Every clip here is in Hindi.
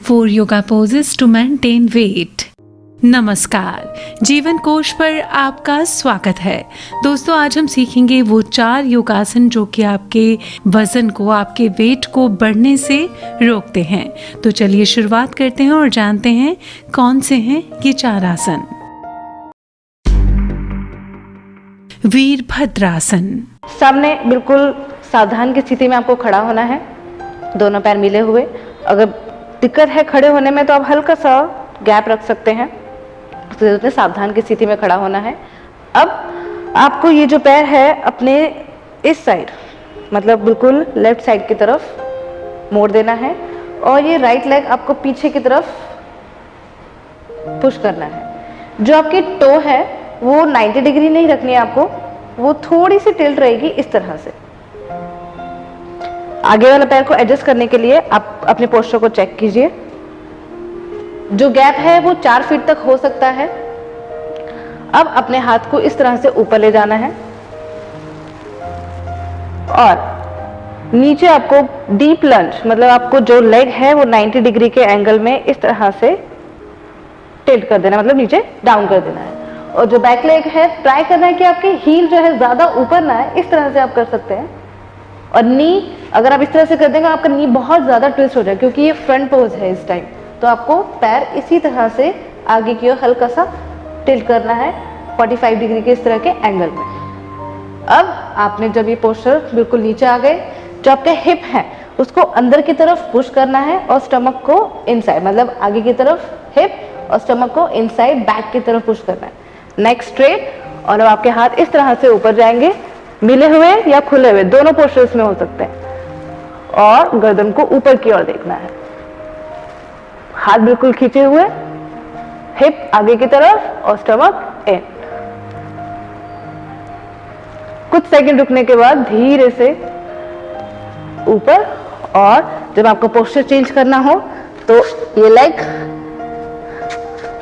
4 yoga poses to maintain weight. नमस्कार, जीवन कोश पर आपका स्वागत है। दोस्तों, आज हम सीखेंगे वो 4 योगासन जो कि आपके वजन को, आपके वेट को बढ़ने से रोकते हैं। तो चलिए शुरुआत करते हैं और जानते हैं कौन से हैं ये 4 आसन। वीरभद्रासन। सामने बिल्कुल सावधान की स्थिति में आपको खड़ा होना है, दोनों पैर मिले हुए। अगर दिक्कत है खड़े होने में तो आप हल्का सा गैप रख सकते हैं। तो सावधान की स्थिति में खड़ा होना है। अब आपको ये जो पैर है अपने इस साइड, मतलब बिल्कुल लेफ्ट साइड की तरफ मोड़ देना है और ये राइट लेग आपको पीछे की तरफ पुश करना है। जो आपकी टो है वो 90 डिग्री नहीं रखनी है आपको, वो थोड़ी सी टिल्ट रहेगी इस तरह से। आगे वाला पैर को एडजस्ट करने के लिए आप अपने पोस्चर को चेक कीजिए। जो गैप है वो 4 फीट तक हो सकता है। अब अपने हाथ को इस तरह से ऊपर ले जाना है और नीचे आपको डीप लंज, मतलब आपको जो लेग है वो 90 डिग्री के एंगल में इस तरह से टिल्ट कर देना, मतलब नीचे डाउन कर देना है। और जो बैक लेग है ट्राई करना है कि आपकी हील जो है ज्यादा ऊपर ना है, इस तरह से आप कर सकते हैं। और नी, अगर आप इस तरह से कर देंगे आपका नी बहुत ज्यादा ट्विस्ट हो जाए, क्योंकि ये फ्रंट पोज है इस टाइम। तो आपको पैर इसी तरह से आगे की ओर हल्का सा टिल्ट करना है 45 डिग्री के इस तरह के एंगल में। अब आपने जब ये पोस्चर बिल्कुल नीचे आ गए, जो आपके हिप है उसको अंदर की तरफ पुश करना है और स्टमक को इनसाइड, मतलब आगे की तरफ हिप और स्टमक को इनसाइड बैक की तरफ पुश करना है। नेक स्ट्रेट, और अब आपके हाथ इस तरह से ऊपर जाएंगे, मिले हुए या खुले हुए, दोनों पोस्चर्स में हो सकते हैं। और गर्दन को ऊपर की ओर देखना है, हाथ बिल्कुल खींचे हुए, हिप आगे की तरफ और स्टमक इन। कुछ सेकंड रुकने के बाद धीरे से ऊपर, और जब आपको पोस्चर चेंज करना हो तो ये लेग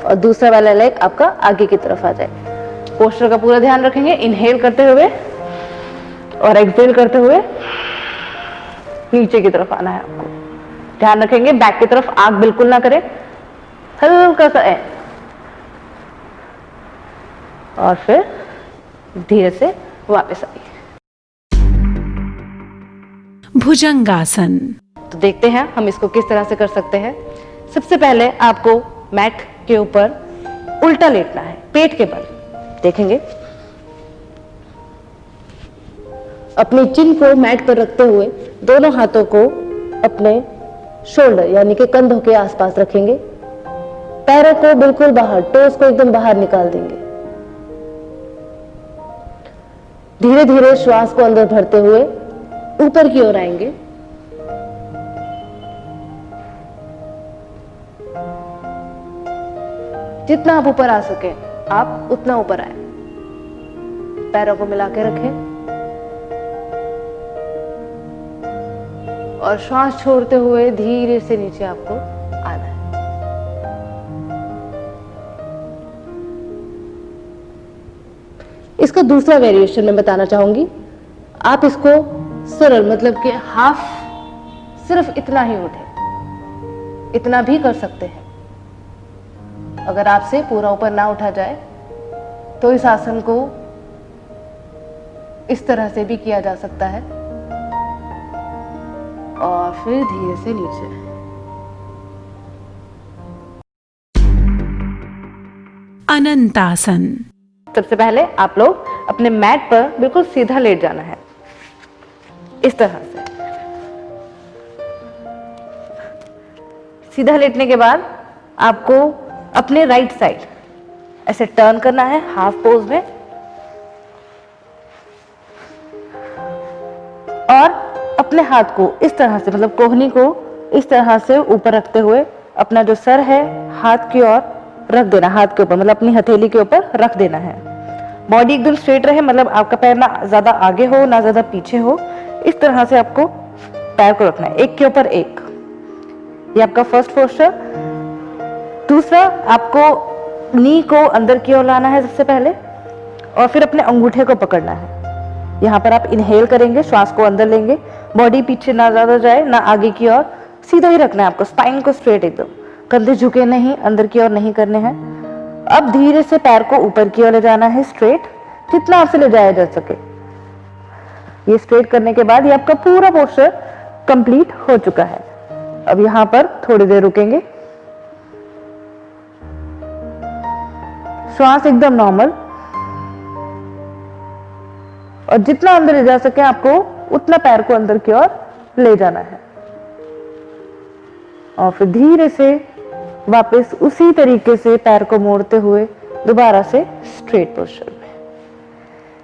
और दूसरा वाला लेग आपका आगे की तरफ आ जाए। पोस्चर का पूरा ध्यान रखेंगे, इनहेल करते हुए और एक्सहेल करते हुए नीचे की तरफ आना है। आपको ध्यान रखेंगे बैक की तरफ आंख बिल्कुल ना करें, हल्का सा है, और फिर धीरे से वापस आइए। भुजंगासन। तो देखते हैं हम इसको किस तरह से कर सकते हैं। सबसे पहले आपको मैट के ऊपर उल्टा लेटना है, पेट के बल। देखेंगे अपनी चिन को मैट पर रखते हुए दोनों हाथों को अपने शोल्डर यानी कि कंधों के आसपास रखेंगे। पैरों को बिल्कुल बाहर, टोस को एकदम बाहर निकाल देंगे। धीरे धीरे श्वास को अंदर भरते हुए ऊपर की ओर आएंगे। जितना आप ऊपर आ सके आप उतना ऊपर आए। पैरों को मिला के रखें और श्वास छोड़ते हुए धीरे से नीचे आपको आना है। इसका दूसरा वेरिएशन मैं बताना चाहूंगी। आप इसको सरल, मतलब कि हाफ, सिर्फ इतना ही उठे, इतना भी कर सकते हैं। अगर आपसे पूरा ऊपर ना उठा जाए तो इस आसन को इस तरह से भी किया जा सकता है और फिर धीरे से नीचे। अनंतासन। सबसे पहले आप लोग अपने मैट पर बिल्कुल सीधा लेट जाना है, इस तरह से। सीधा लेटने के बाद आपको अपने राइट साइड ऐसे टर्न करना है हाफ पोज में, और अपने हाथ को इस तरह से, मतलब कोहनी को इस तरह से ऊपर रखते हुए अपना जो सर है हाथ की ओर रख देना, हाथ के ऊपर, मतलब अपनी हथेली के ऊपर रख देना है। बॉडी एकदम स्ट्रेट रहे, मतलब आपका पैर ना ज्यादा आगे हो ना ज्यादा पीछे हो, इस तरह से आपको पैर को रखना है, एक के ऊपर एक। ये आपका फर्स्ट पोस्चर। दूसरा, आपको नी को अंदर की ओर लाना है सबसे पहले, और फिर अपने अंगूठे को पकड़ना है। यहाँ पर आप इनहेल करेंगे, श्वास को अंदर लेंगे, बॉडी पीछे ना ज्यादा जाए ना आगे की ओर, सीधा ही रखना है आपको, स्पाइन को स्ट्रेट एकदम, कंधे झुके नहीं, अंदर की ओर नहीं करने हैं। अब धीरे से पैर को ऊपर की ओर ले जाना है स्ट्रेट, जितना आपसे ले जाया जा सके। ये स्ट्रेट करने के बाद ये आपका पूरा पोस्चर कंप्लीट हो चुका है। अब यहां पर थोड़ी देर रुकेंगे, श्वास एकदम नॉर्मल, और जितना अंदर ले जा सके आपको उतना पैर को अंदर की ओर ले जाना है, और फिर धीरे से वापस उसी तरीके से पैर को मोड़ते हुए दोबारा से स्ट्रेट पोस्चर में।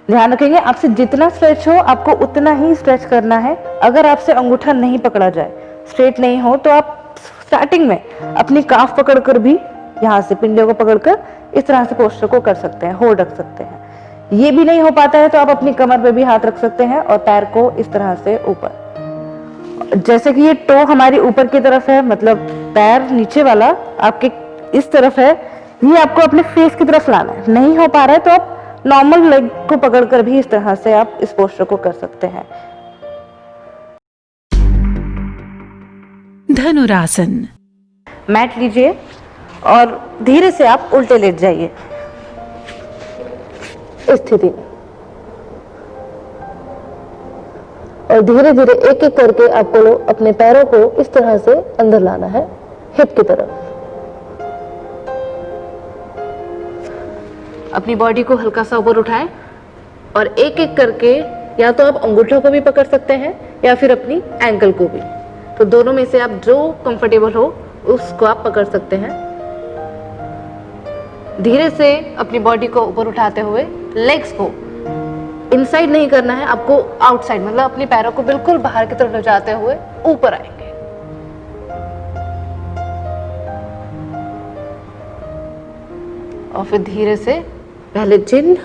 ध्यान रखेंगे आपसे जितना स्ट्रेच हो आपको उतना ही स्ट्रेच करना है। अगर आपसे अंगूठा नहीं पकड़ा जाए, स्ट्रेट नहीं हो, तो आप स्टार्टिंग में अपनी काफ पकड़कर भी, यहाँ से पिंडे को पकड़कर इस तरह से पोस्चर को कर सकते हैं, होल्ड रख सकते हैं। ये भी नहीं हो पाता है तो आप अपनी कमर पे भी हाथ रख सकते हैं और पैर को इस तरह से ऊपर, जैसे कि ये टो हमारी ऊपर की तरफ है, मतलब पैर नीचे वाला आपके इस तरफ है, ये आपको अपने फेस की तरफ लाना है। नहीं हो पा रहा है तो आप नॉर्मल लेग को पकड़कर भी इस तरह से आप इस पोस्चर को कर सकते हैं। धनुरासन। मैट लीजिए और धीरे से आप उल्टे लेट जाइए इस स्थिति में, और धीरे धीरे एक एक करके आपको अपने पैरों को इस तरह से अंदर लाना है हिप की तरफ। अपनी बॉडी को हल्का सा ऊपर उठाएं और एक एक करके या तो आप अंगूठों को भी पकड़ सकते हैं या फिर अपनी एंकल को भी, तो दोनों में से आप जो कंफर्टेबल हो उसको आप पकड़ सकते हैं। धीरे से अपनी बॉडी को ऊपर उठाते हुए लेग्स को इनसाइड नहीं करना है आपको, आउटसाइड, मतलब अपने पैरों को बिल्कुल बाहर की तरफ ले जाते हुए ऊपर आएंगे। और फिर धीरे से पहले चिन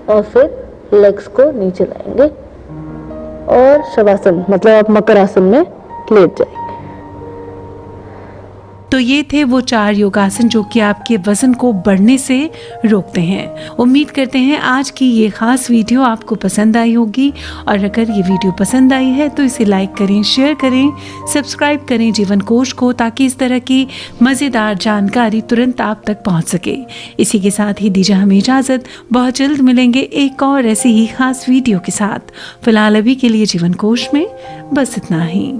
और फिर लेग्स को नीचे लाएंगे और शवासन, मतलब आप मकर आसन में लेट जाएंगे। तो ये थे वो 4 योगासन जो कि आपके वजन को बढ़ने से रोकते हैं। उम्मीद करते हैं आज की ये खास वीडियो आपको पसंद आई होगी, और अगर ये वीडियो पसंद आई है तो इसे लाइक करें, शेयर करें, सब्सक्राइब करें जीवन कोश को, ताकि इस तरह की मज़ेदार जानकारी तुरंत आप तक पहुंच सके। इसी के साथ ही दीजिए हमें इजाज़त, बहुत जल्द मिलेंगे एक और ऐसी ही खास वीडियो के साथ। फिलहाल अभी के लिए जीवन कोश में बस इतना ही।